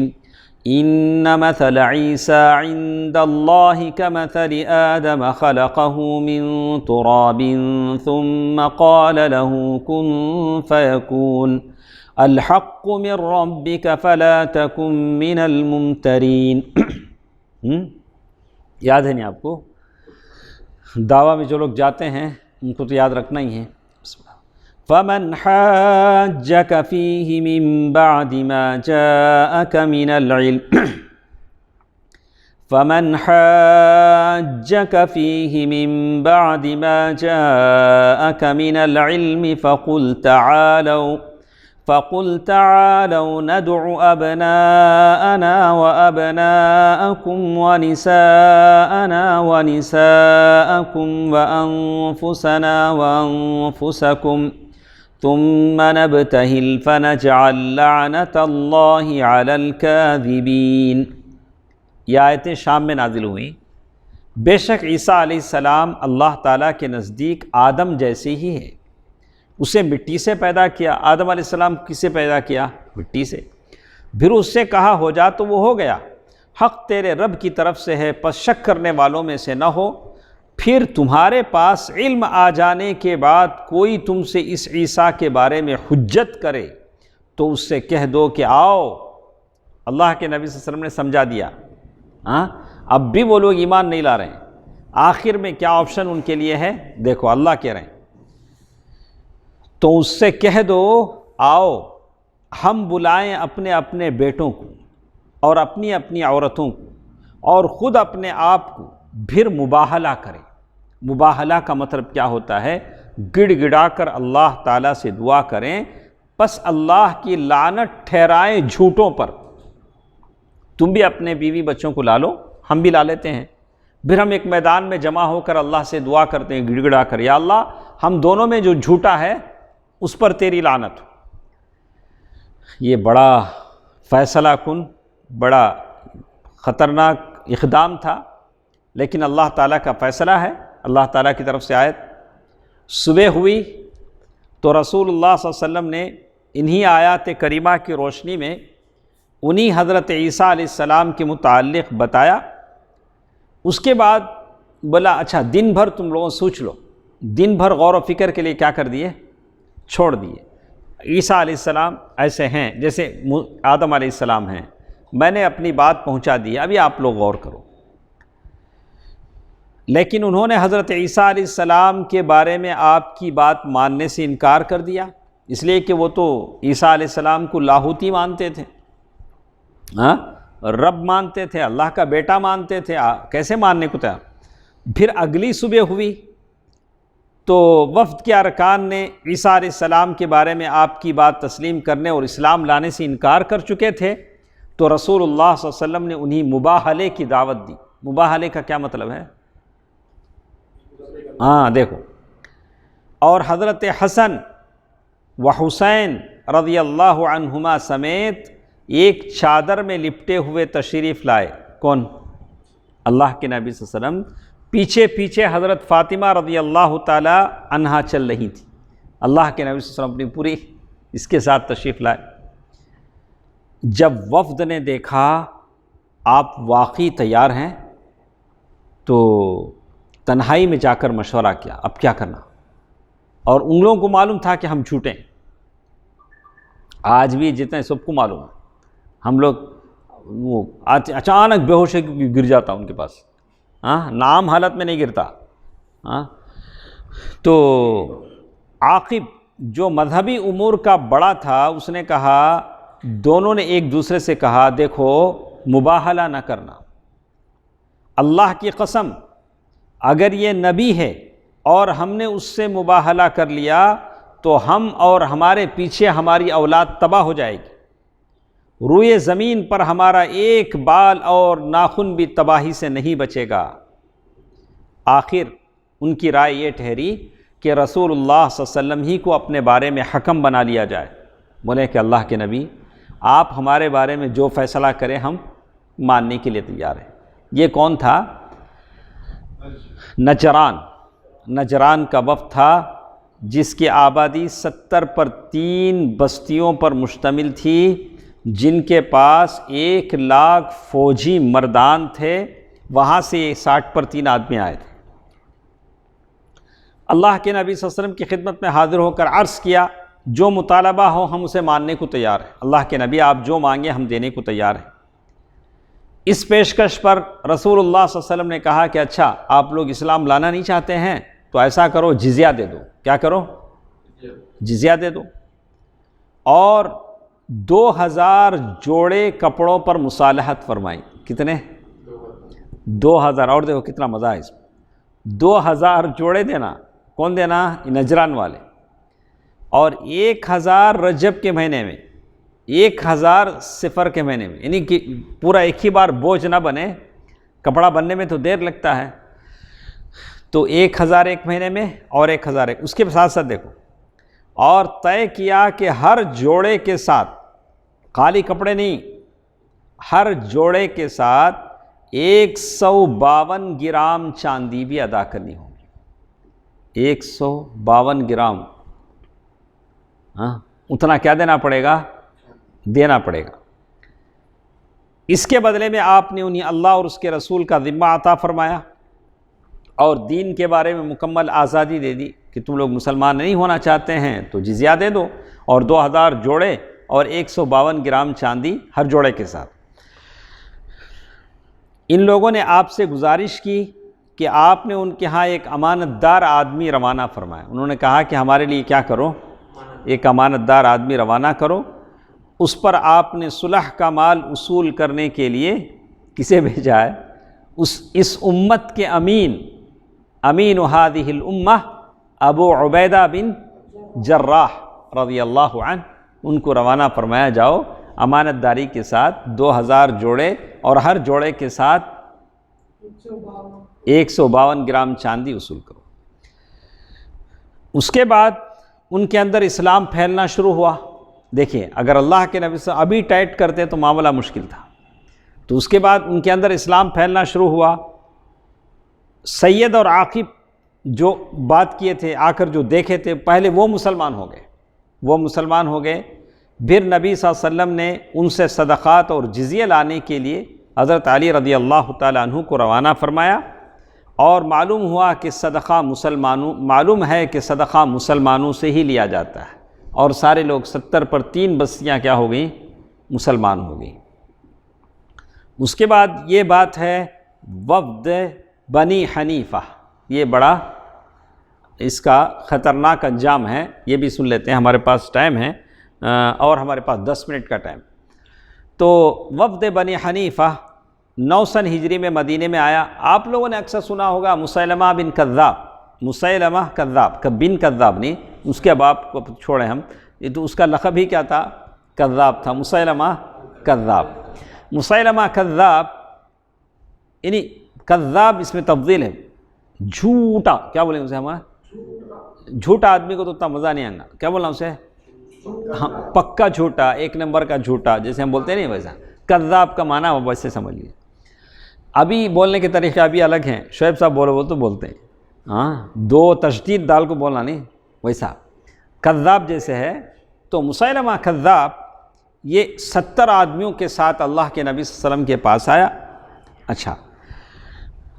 [SPEAKER 1] ان مثل عیسیٰ عند اللہ کمثل آدم خلقہ من تراب ثم قال له کن فیکون، الحق من ربک فلا تکن من الممترین۔ یاد ہے نہیں آپ کو؟ دعویٰ میں جو لوگ جاتے ہیں ان کو تو یاد رکھنا ہی ہے۔ فمن حاجك فيه من بعد ما جاءك من العلم فمن حاجك فيه من بعد ما جاءك من العلم فقل تعالوا ندع أبناءنا وأبناءكم ونساءنا ونساءكم وأنفسنا وأنفسكم ثم نبتهل فنجعل لعنة الله على الكاذبين۔ یہ آیتیں شام میں نازل ہوئیں۔ بے شک عیسیٰ علیہ السلام اللہ تعالیٰ کے نزدیک آدم جیسے ہی ہے، اسے مٹی سے پیدا کیا۔ آدم علیہ السلام کس سے پیدا کیا؟ مٹی سے۔ پھر اس سے کہا ہو جا تو وہ ہو گیا۔ حق تیرے رب کی طرف سے ہے، پس شک کرنے والوں میں سے نہ ہو۔ پھر تمہارے پاس علم آ جانے کے بعد کوئی تم سے اس عیسیٰ کے بارے میں حجت کرے تو اس سے کہہ دو کہ آؤ۔ اللہ کے نبی صلی اللہ علیہ وسلم نے سمجھا دیا۔ اب بھی وہ لوگ ایمان نہیں لا رہے ہیں۔ آخر میں کیا آپشن ان کے لیے ہے؟ دیکھو اللہ کہہ رہے ہیں، تو اس سے کہہ دو آؤ ہم بلائیں اپنے اپنے بیٹوں کو اور اپنی اپنی عورتوں کو اور خود اپنے آپ کو، پھر مباہلہ کریں۔ مباہلہ کا مطلب کیا ہوتا ہے؟ گڑ گڑا کر اللہ تعالیٰ سے دعا کریں، پس اللہ کی لعنت ٹھہرائیں جھوٹوں پر۔ تم بھی اپنے بیوی بچوں کو لا لو، ہم بھی لا لیتے ہیں، پھر ہم ایک میدان میں جمع ہو کر اللہ سے دعا کرتے ہیں گڑ گڑا کر، یا اللہ ہم دونوں میں جو جھوٹا ہے اس پر تیری لعنت ہو۔ یہ بڑا فیصلہ کن، بڑا خطرناک اقدام تھا، لیکن اللہ تعالیٰ کا فیصلہ ہے، اللہ تعالیٰ کی طرف سے آیت۔ صبح ہوئی تو رسول اللہ صلی اللہ علیہ وسلم نے انہی آیات کریمہ کی روشنی میں انہی حضرت عیسیٰ علیہ السلام کے متعلق بتایا۔ اس کے بعد بولا اچھا دن بھر تم لوگوں سوچ لو۔ دن بھر غور و فکر کے لیے کیا کر دیے؟ چھوڑ دیے۔ عیسیٰ علیہ السلام ایسے ہیں جیسے آدم علیہ السلام ہیں، میں نے اپنی بات پہنچا دی، ابھی آپ لوگ غور کرو۔ لیکن انہوں نے حضرت عیسیٰ علیہ السلام کے بارے میں آپ کی بات ماننے سے انکار کر دیا، اس لیے کہ وہ تو عیسیٰ علیہ السلام کو لاہوتی مانتے تھے، رب مانتے تھے، اللہ کا بیٹا مانتے تھے، کیسے ماننے کو تھا۔ پھر اگلی صبح ہوئی تو وفد کے ارکان نے عیسیٰ علیہ السلام کے بارے میں آپ کی بات تسلیم کرنے اور اسلام لانے سے انکار کر چکے تھے، تو رسول اللہ صلی اللہ علیہ وسلم نے انہیں مباہلے کی دعوت دی۔ مباہلے کا کیا مطلب ہے؟ دیکھو، اور حضرت حسن و حسین رضی اللہ عنہما سمیت ایک چادر میں لپٹے ہوئے تشریف لائے۔ کون؟ اللہ کے نبی صلی اللہ علیہ وسلم، پیچھے پیچھے حضرت فاطمہ رضی اللہ تعالی عنہا چل رہی تھی۔ اللہ کے نبی صلی اللہ علیہ وسلم اپنی پوری اس کے ساتھ تشریف لائے۔ جب وفد نے دیکھا آپ واقعی تیار ہیں تو تنہائی میں جا کر مشورہ کیا، اب کیا کرنا۔ اور ان لوگوں کو معلوم تھا کہ ہم جھوٹے ہیں. آج بھی جتنے سب کو معلوم ہے. ہم لوگ وہ اچانک بے ہوش گر جاتا ان کے پاس، نام حالت میں نہیں گرتا. تو عاقب جو مذہبی امور کا بڑا تھا، اس نے کہا، دونوں نے ایک دوسرے سے کہا، دیکھو مباہلہ نہ کرنا، اللہ کی قسم اگر یہ نبی ہے اور ہم نے اس سے مباہلہ کر لیا تو ہم اور ہمارے پیچھے ہماری اولاد تباہ ہو جائے گی، روئے زمین پر ہمارا ایک بال اور ناخن بھی تباہی سے نہیں بچے گا. آخر ان کی رائے یہ ٹھہری کہ رسول اللہ صلی اللہ علیہ وسلم ہی کو اپنے بارے میں حکم بنا لیا جائے. بولے کہ اللہ کے نبی آپ ہمارے بارے میں جو فیصلہ کریں ہم ماننے کے لیے تیار ہیں. یہ کون تھا؟ نجران کا وفد تھا، جس کی آبادی 70 پر 3 بستیوں پر مشتمل تھی، جن کے پاس 1 لاکھ فوجی مردان تھے. وہاں سے 60 پر 3 آدمی آئے تھے. اللہ کے نبی صلی اللہ علیہ وسلم کی خدمت میں حاضر ہو کر عرض کیا، جو مطالبہ ہو ہم اسے ماننے کو تیار ہیں. اللہ کے نبی آپ جو مانگے ہم دینے کو تیار ہیں. اس پیشکش پر رسول اللہ صلی اللہ علیہ وسلم نے کہا کہ اچھا آپ لوگ اسلام لانا نہیں چاہتے ہیں تو ایسا کرو، جزیہ دے دو. کیا کرو؟ جزیہ دے دو. اور 2000 جوڑے کپڑوں پر مصالحت فرمائی. کتنے؟ 2000. اور دیکھو کتنا مزہ ہے اس میں. 2000 جوڑے دینا. کون دینا؟ نجران والے. اور 1000 رجب کے مہینے میں، 1000 صفر کے مہینے میں، یعنی کہ پورا ایک ہی بار بوجھ نہ بنے. کپڑا بننے میں تو دیر لگتا ہے، تو 1000 ایک مہینے میں اور 1000 ایک. اس کے ساتھ ساتھ دیکھو، اور طے کیا کہ ہر جوڑے کے ساتھ، خالی کپڑے نہیں، ہر جوڑے کے ساتھ 152 گرام چاندی بھی ادا کرنی ہوگی. 152 گرام. اتنا کیا دینا پڑے گا؟ دینا پڑے گا. اس کے بدلے میں آپ نے انہیں اللہ اور اس کے رسول کا ذمہ عطا فرمایا اور دین کے بارے میں مکمل آزادی دے دی کہ تم لوگ مسلمان نہیں ہونا چاہتے ہیں تو جزیہ دے دو، اور 2000 جوڑے اور 152 گرام چاندی ہر جوڑے کے ساتھ. ان لوگوں نے آپ سے گزارش کی کہ آپ نے ان کے ہاں ایک امانت دار آدمی روانہ فرمایا. انہوں نے کہا کہ ہمارے لیے کیا کرو؟ ایک امانت دار آدمی روانہ کرو. اس پر آپ نے صلح کا مال اصول کرنے کے لیے کسے بھیجا ہے؟ اس امت کے امین هذه الامہ ابو عبیدہ بن جراح رضی اللہ عنہ، ان کو روانہ فرمایا، جاؤ امانت داری کے ساتھ 2000 جوڑے اور ہر جوڑے کے ساتھ 152 گرام چاندی اصول کرو. اس کے بعد ان کے اندر اسلام پھیلنا شروع ہوا. دیکھیں اگر اللہ کے نبی سے ابھی ٹائٹ کرتے تو معاملہ مشکل تھا. تو اس کے بعد ان کے اندر اسلام پھیلنا شروع ہوا. سید اور عاقب جو بات کیے تھے، آ کر جو دیکھے تھے، پہلے وہ مسلمان ہو گئے. پھر نبی صلی اللہ علیہ وسلم نے ان سے صدقات اور جزیہ لانے کے لیے حضرت علی رضی اللہ تعالیٰ عنہ کو روانہ فرمایا. اور معلوم ہوا کہ معلوم ہے کہ صدقہ مسلمانوں سے ہی لیا جاتا ہے، اور سارے لوگ 70 پر 3 بستیاں کیا ہو گئیں؟ مسلمان ہو گئیں. اس کے بعد یہ بات ہے وفد بنی حنیفہ. یہ بڑا اس کا خطرناک انجام ہے، یہ بھی سن لیتے ہیں. ہمارے پاس ٹائم ہے اور ہمارے پاس 10 منٹ کا ٹائم. تو وفد بنی حنیفہ 900 ہجری میں مدینے میں آیا. آپ لوگوں نے اکثر سنا ہوگا مسیلمہ بن کذاب. مسیلمہ کذاب، بن کذاب نہیں، اس کے باپ کو چھوڑیں ہم، یہ تو اس کا لقب ہی کیا تھا؟ کذاب تھا. مسیلمہ کذاب. مسیلمہ کذاب یعنی کذاب اس میں تفضیل ہے، جھوٹا. کیا بولیں اسے ہمارا؟ جھوٹا آدمی کو تو اتنا مزہ نہیں آئے گا. کیا بولنا اسے؟ ہاں، پکا جھوٹا، 1 نمبر کا جھوٹا، جیسے ہم بولتے نہیں ویسا. کذاب کا معنی ویسے سمجھ لیے. ابھی بولنے کے طریقے ابھی الگ ہیں. شعیب صاحب بولو تو بولتے ہیں، ہاں، 2 تشدید دال کو بولنا نہیں، ویسا کذاب جیسے ہے. تو مسیلمہ کذاب یہ 70 آدمیوں کے ساتھ اللہ کے نبی صلی اللہ علیہ وسلم کے پاس آیا. اچھا،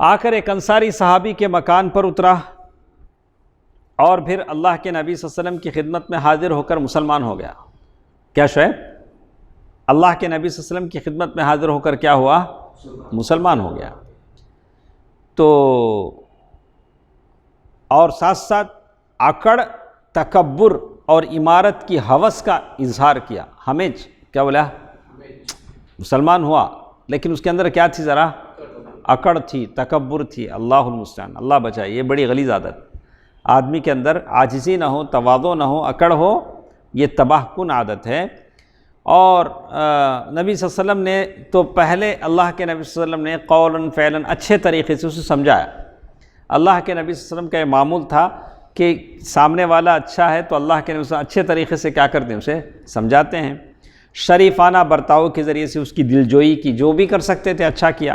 [SPEAKER 1] آ کر ایک انصاری صحابی کے مکان پر اترا اور پھر اللہ کے نبی صلی اللہ علیہ وسلم کی خدمت میں حاضر ہو کر مسلمان ہو گیا۔ کیا شعیب؟ اللہ کے نبی صلی اللہ علیہ وسلم کی خدمت میں حاضر ہو کر کیا ہوا؟ مسلمان ہو گیا۔ تو اور ساتھ ساتھ اکڑ، تکبر اور عمارت کی ہوس کا اظہار کیا۔ ہمیج کیا بولا؟ مسلمان ہوا لیکن اس کے اندر کیا تھی؟ ذرا اکڑ تھی، تکبر تھی۔ اللہ المستعان، اللہ بچائے، یہ بڑی غلیظ عادت۔ آدمی کے اندر عاجزی نہ ہو، تواضع نہ ہو، اکڑ ہو، یہ تباہ کن عادت ہے۔ اور نبی صلی اللہ علیہ وسلم نے تو پہلے اللہ کے نبی صلی اللہ علیہ وسلم نے قولاً فعلاً اچھے طریقے سے اسے سمجھایا۔ اللہ کے نبی صلی اللہ علیہ وسلم کا یہ معمول تھا کہ سامنے والا اچھا ہے تو اللہ کے نبی صلی اللہ علیہ وسلم اچھے طریقے سے کیا کرتے ہیں؟ اسے سمجھاتے ہیں، شریفانہ برتاؤ کے ذریعے سے اس کی دلجوئی کی، جو بھی کر سکتے تھے اچھا کیا۔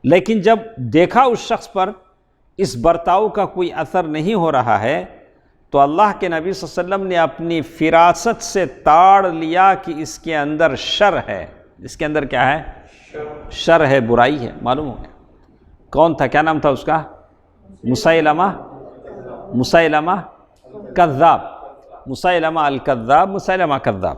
[SPEAKER 1] لیکن جب دیکھا اس شخص پر اس برتاؤ کا کوئی اثر نہیں ہو رہا ہے تو اللہ کے نبی صلی اللہ علیہ وسلم نے اپنی فراست سے تاڑ لیا کہ اس کے اندر شر ہے۔ اس کے اندر کیا ہے؟ شر ہے، برائی ہے، معلوم ہو گیا۔ کون تھا؟ کیا نام تھا اس کا؟ مسیلمہ کذاب، مسیلمہ الکذاب، مسیلمہ کذاب۔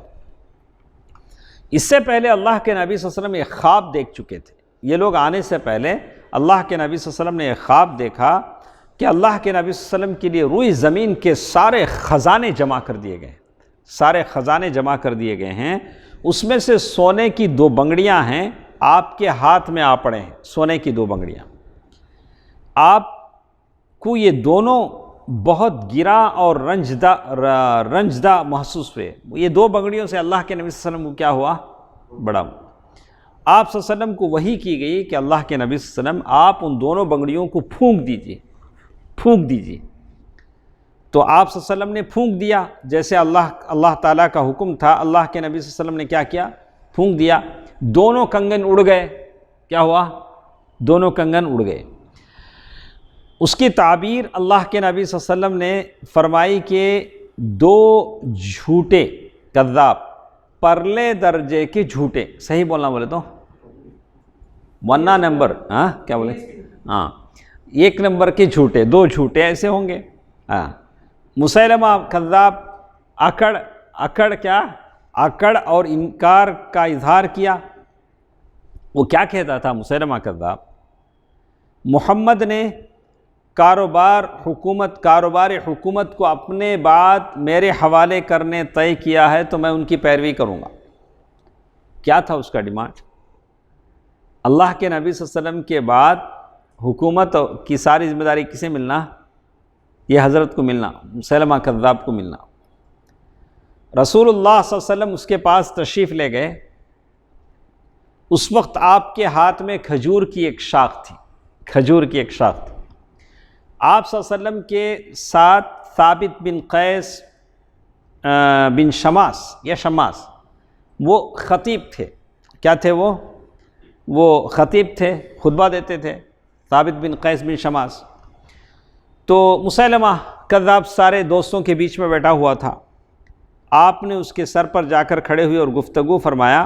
[SPEAKER 1] اس سے پہلے اللہ کے نبی صلی اللہ علیہ وسلم ایک خواب دیکھ چکے تھے۔ یہ لوگ آنے سے پہلے اللہ کے نبی صلی اللہ علیہ وسلم نے ایک خواب دیکھا کہ اللہ کے نبی صلی اللہ علیہ وسلم کے لیے روئی زمین کے سارے خزانے جمع کر دیے گئے ہیں، سارے خزانے جمع کر دیے گئے ہیں۔ اس میں سے سونے کی 2 بنگڑیاں ہیں، آپ کے ہاتھ میں آ پڑے ہیں سونے کی 2 بنگڑیاں۔ آپ کو یہ دونوں بہت گرا اور رنجدہ محسوس ہوئے۔ یہ 2 بنگڑیوں سے اللہ کے نبی صلی اللہ علیہ وسلم کو کیا ہوا؟ بڑا۔ آپ صلی اللہ علیہ وسلم کو وحی کی گئی کہ اللہ کے نبی صلی اللہ علیہ وسلم آپ ان دونوں بنگڑیوں کو پھونک دیجیے۔ تو آپ صلی اللہ علیہ وسلم نے پھونک دیا جیسے اللہ تعالیٰ کا حکم تھا۔ اللہ کے نبی صلی اللہ علیہ وسلم نے کیا کیا؟ پھونک دیا۔ دونوں کنگن اڑ گئے۔ کیا ہوا؟ دونوں کنگن اڑ گئے۔ اس کی تعبیر اللہ کے نبی صلی اللہ علیہ وسلم نے فرمائی کہ 2 جھوٹے کذاب، پرلے درجے کے جھوٹے، صحیح بولنا بولے تو 1 نمبر، کیا بولے؟ 1 نمبر کے جھوٹے، 2 جھوٹے ایسے ہوں گے۔ مسیلمہ کذاب، اکڑ کیا؟ اکڑ اور انکار کا اظہار کیا۔ وہ کیا کہتا تھا مسیلمہ کذاب؟ محمد نے کاروبار حکومت کو اپنے بعد میرے حوالے کرنے طے کیا ہے تو میں ان کی پیروی کروں گا۔ کیا تھا اس کا ڈیمانڈ؟ اللہ کے نبی صلی اللہ علیہ وسلم کے بعد حکومت کی ساری ذمہ داری کسے ملنا؟ یہ حضرت کو ملنا، مسیلمہ کذاب کو ملنا۔ رسول اللہ صلی اللہ علیہ وسلم اس کے پاس تشریف لے گئے۔ اس وقت آپ کے ہاتھ میں کھجور کی ایک شاخ تھی۔ آپ صلی اللہ علیہ وسلم کے ساتھ ثابت بن قیس بن شماس وہ خطیب تھے۔ کیا تھے وہ خطیب تھے، خطبہ دیتے تھے، ثابت بن قیس بن شماس۔ تو مسیلمہ کذاب سارے دوستوں کے بیچ میں بیٹھا ہوا تھا۔ آپ نے اس کے سر پر جا کر کھڑے ہوئے اور گفتگو فرمایا۔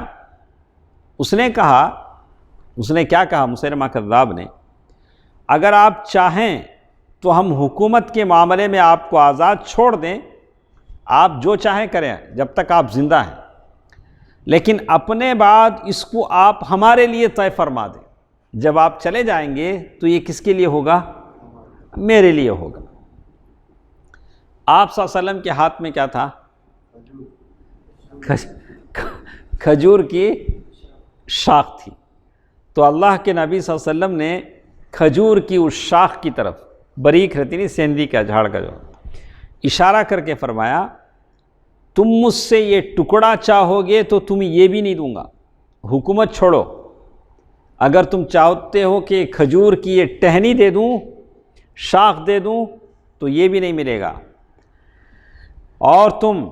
[SPEAKER 1] اس نے کیا کہا مسیلمہ کذاب نے؟ اگر آپ چاہیں تو ہم حکومت کے معاملے میں آپ کو آزاد چھوڑ دیں، آپ جو چاہیں کریں جب تک آپ زندہ ہیں، لیکن اپنے بعد اس کو آپ ہمارے لیے طے فرما دیں۔ جب آپ چلے جائیں گے تو یہ کس کے لیے ہوگا؟ میرے لیے ہوگا۔ آپ صلی اللہ علیہ وسلم کے ہاتھ میں کیا تھا؟ کھجور کی شاخ تھی۔ تو اللہ کے نبی صلی اللہ علیہ وسلم نے کھجور کی اس شاخ کی طرف، باریک رہتی نہیں سیندی کا جھاڑ کا جو، اشارہ کر کے فرمایا تم مجھ سے یہ ٹکڑا چاہو گے تو تمہیں یہ بھی نہیں دوں گا، حکومت چھوڑو۔ اگر تم چاہتے ہو کہ کھجور کی یہ ٹہنی دے دوں، شاخ دے دوں، تو یہ بھی نہیں ملے گا۔ اور تم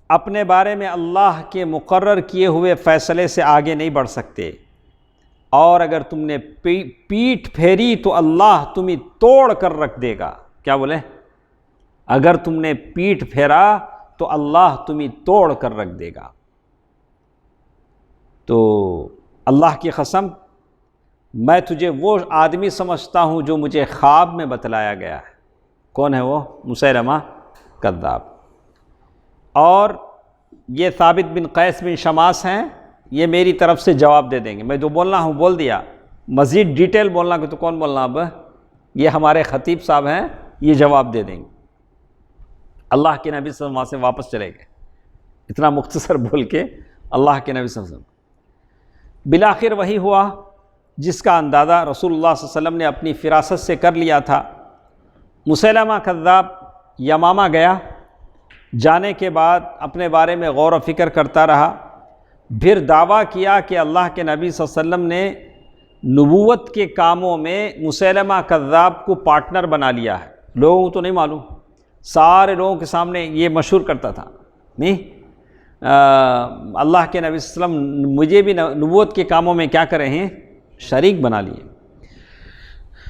[SPEAKER 1] اپنے بارے میں اللہ کے مقرر کیے ہوئے فیصلے سے آگے نہیں بڑھ سکتے، اور اگر تم نے پیٹھ پھیری تو اللہ تمہیں توڑ کر رکھ دے گا۔ کیا بولے؟ اگر تم نے پیٹھ پھیرا تو اللہ تمہیں توڑ کر رکھ دے گا۔ تو اللہ کی قسم، میں تجھے وہ آدمی سمجھتا ہوں جو مجھے خواب میں بتلایا گیا ہے۔ کون ہے وہ؟ مسیلمہ کذاب۔ اور یہ ثابت بن قیس بن شماس ہیں، یہ میری طرف سے جواب دے دیں گے، میں جو بولنا ہوں بول دیا، مزید ڈیٹیل بولنا کہ تو کون بولنا اب؟ یہ ہمارے خطیب صاحب ہیں، یہ جواب دے دیں گے۔ اللہ کے نبی صلی اللہ علیہ وسلم وہاں سے واپس چلے گئے، اتنا مختصر بول کے اللہ کے نبی صلی اللہ علیہ وسلم۔ بالآخر وہی ہوا جس کا اندازہ رسول اللہ صلی اللہ علیہ وسلم نے اپنی فراست سے کر لیا تھا۔ مسیلمہ کذاب یمامہ گیا، جانے کے بعد اپنے بارے میں غور و فکر کرتا رہا، پھر دعویٰ کیا کہ اللہ کے نبی صلی اللہ علیہ وسلم نے نبوت کے کاموں میں مسیلمہ کذاب کو پارٹنر بنا لیا ہے۔ لوگوں کو تو نہیں معلوم، سارے لوگوں کے سامنے یہ مشہور کرتا تھا، نہیں اللہ کے نبی صلی اللہ علیہ وسلم مجھے بھی نبوت کے کاموں میں کیا کرے ہیں؟ شریک بنا لیے۔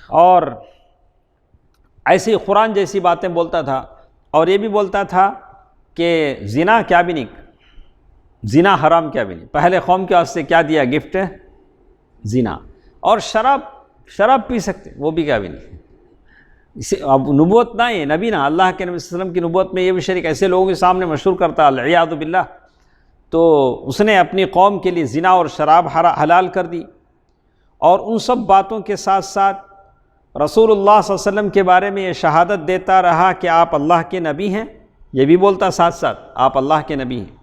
[SPEAKER 1] اور ایسی قرآن جیسی باتیں بولتا تھا، اور یہ بھی بولتا تھا کہ زنا کیا بھی نہیں، زنا حرام کیا بھی نہیں، پہلے قوم کے واسطے کیا دیا گفٹ؟ زنا۔ اور شراب پی سکتے، وہ بھی کیا بھی نہیں۔ اب نبوت نہ ہے، نبی نہ، اللہ کے نبی صلی اللہ علیہ وسلم کی نبوت میں یہ بھی شریک، ایسے لوگوں کے سامنے مشہور کرتا العیاذ باللہ۔ تو اس نے اپنی قوم کے لیے زنا اور شراب حلال کر دی، اور ان سب باتوں کے ساتھ ساتھ رسول اللہ صلی اللہ علیہ وسلم کے بارے میں یہ شہادت دیتا رہا کہ آپ اللہ کے نبی ہیں، یہ بھی بولتا ساتھ ساتھ آپ اللہ کے نبی ہیں۔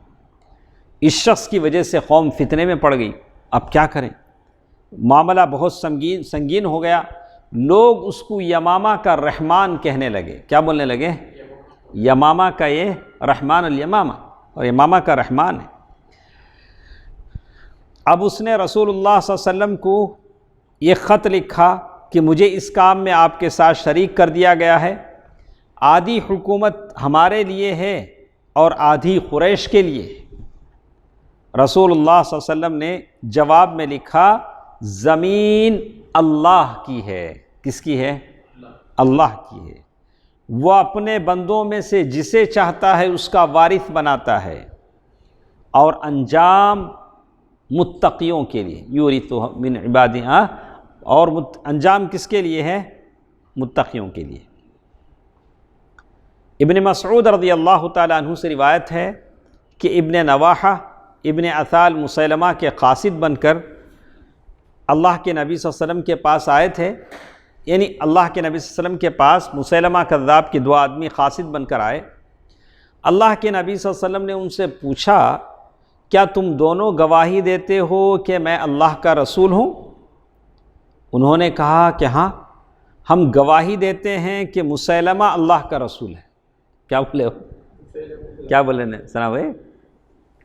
[SPEAKER 1] اس شخص کی وجہ سے قوم فتنے میں پڑ گئی، اب کیا کریں؟ معاملہ بہت سنگین ہو گیا۔ لوگ اس کو یمامہ کا رحمان کہنے لگے، کیا بولنے لگے؟ یمامہ کا یہ رحمان الیمامہ، اور یمامہ کا رحمان ہے۔ اب اس نے رسول اللہ صلی اللہ علیہ وسلم کو یہ خط لکھا کہ مجھے اس کام میں آپ کے ساتھ شریک کر دیا گیا ہے، آدھی حکومت ہمارے لیے ہے اور آدھی قریش کے لیے ہے۔ رسول اللہ صلی اللہ علیہ وسلم نے جواب میں لکھا زمین اللہ کی ہے۔ کس کی ہے؟ اللہ کی ہے۔ وہ اپنے بندوں میں سے جسے چاہتا ہے اس کا وارث بناتا ہے، اور انجام متقیوں کے لیے، یورث من عبادہ، اور انجام کس کے لیے ہے؟ متقیوں کے لیے۔ ابن مسعود رضی اللہ تعالیٰ عنہ سے روایت ہے کہ ابن نواحہ ابن اثال مسیلمہ کے قاصد بن کر اللہ کے نبی صلی اللہ علیہ وسلم کے پاس آئے تھے، یعنی اللہ کے نبی صلی اللہ علیہ وسلم کے پاس مسیلمہ کذاب کے 2 آدمی قاصد بن کر آئے۔ اللہ کے نبی صلی اللہ علیہ وسلم نے ان سے پوچھا کیا تم دونوں گواہی دیتے ہو کہ میں اللہ کا رسول ہوں؟ انہوں نے کہا کہ ہاں، ہم گواہی دیتے ہیں کہ مسیلمہ اللہ کا رسول ہے۔ کیا بولے ہو؟ کیا بولے نے سنا بھائی؟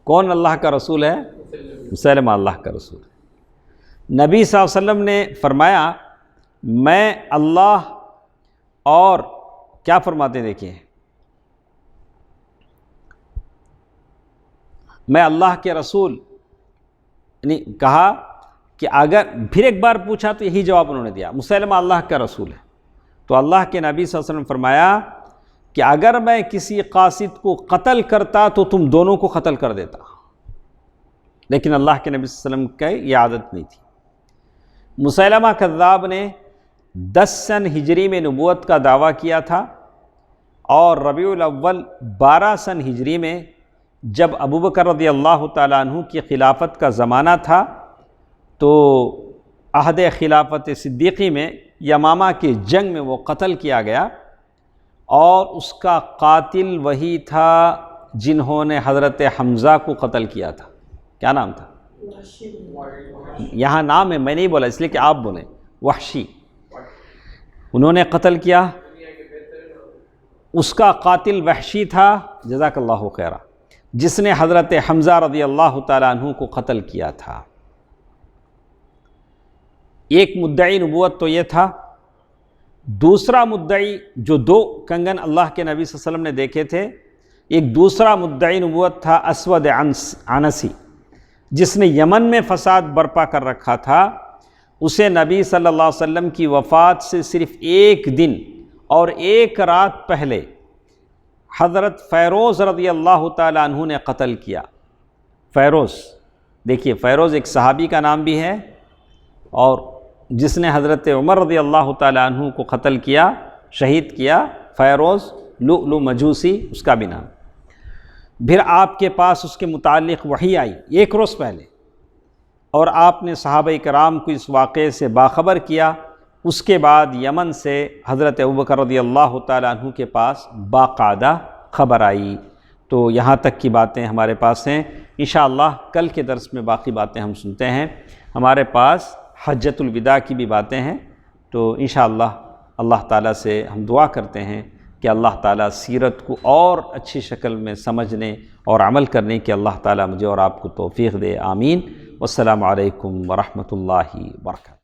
[SPEAKER 1] کون اللہ کا رسول ہے؟ مسیلمہ اللہ کا رسول ہے۔ نبی صلی اللہ علیہ وسلم نے فرمایا میں اللہ، اور کیا فرماتے ہیں دیکھیں، میں اللہ کے رسول، یعنی کہا کہ اگر پھر ایک بار پوچھا تو یہی جواب انہوں نے دیا، مسیلمہ اللہ کا رسول ہے۔ تو اللہ کے نبی صلی اللہ علیہ وسلم فرمایا کہ اگر میں کسی قاصد کو قتل کرتا تو تم دونوں کو قتل کر دیتا، لیکن اللہ کے نبی صلی اللہ علیہ وسلم کی یہ عادت نہیں تھی۔ مسیلمہ کذاب نے 10 سن ہجری میں نبوت کا دعویٰ کیا تھا، اور ربیع الاول 12 سن ہجری میں جب ابوبکر رضی اللہ تعالیٰ عنہ کی خلافت کا زمانہ تھا تو عہد خلافت صدیقی میں یمامہ کی جنگ میں وہ قتل کیا گیا، اور اس کا قاتل وہی تھا جنہوں نے حضرت حمزہ کو قتل کیا تھا۔ کیا نام تھا؟ یہاں نام ہے، میں نہیں بولا اس لیے کہ آپ بولیں، وحشی، انہوں نے قتل کیا، اس کا قاتل وحشی تھا، جزاک اللہ خیرہ، جس نے حضرت حمزہ رضی اللہ تعالیٰ عنہ کو قتل کیا تھا۔ ایک مدعی نبوت تو یہ تھا، دوسرا مدعی جو 2 کنگن اللہ کے نبی صلی اللہ علیہ وسلم نے دیکھے تھے، ایک دوسرا مدعی نبوت تھا اسود عنسی، جس نے یمن میں فساد برپا کر رکھا تھا۔ اسے نبی صلی اللہ علیہ وسلم کی وفات سے صرف 1 دن اور 1 رات پہلے حضرت فیروز رضی اللہ تعالیٰ عنہ نے قتل کیا۔ فیروز، دیکھیے فیروز ایک صحابی کا نام بھی ہے، اور جس نے حضرت عمر رضی اللہ تعالیٰ عنہ کو قتل کیا، شہید کیا، فیروز لؤلؤ مجوسی اس کا بھی نام۔ پھر آپ کے پاس اس کے متعلق وحی آئی 1 روز پہلے، اور آپ نے صحابہ کرام کو اس واقعے سے باخبر کیا۔ اس کے بعد یمن سے حضرت ابوبکر رضی اللہ تعالیٰ عنہ کے پاس باقاعدہ خبر آئی۔ تو یہاں تک کی باتیں ہمارے پاس ہیں۔ انشاءاللہ کل کے درس میں باقی باتیں ہم سنتے ہیں۔ ہمارے پاس حجۃ الوداع کی بھی باتیں ہیں، تو انشاءاللہ اللہ تعالیٰ سے ہم دعا کرتے ہیں کہ اللہ تعالیٰ سیرت کو اور اچھی شکل میں سمجھنے اور عمل کرنے کی اللہ تعالیٰ مجھے اور آپ کو توفیق دے، آمین۔ والسلام علیکم ورحمۃ اللہ وبرکاتہ۔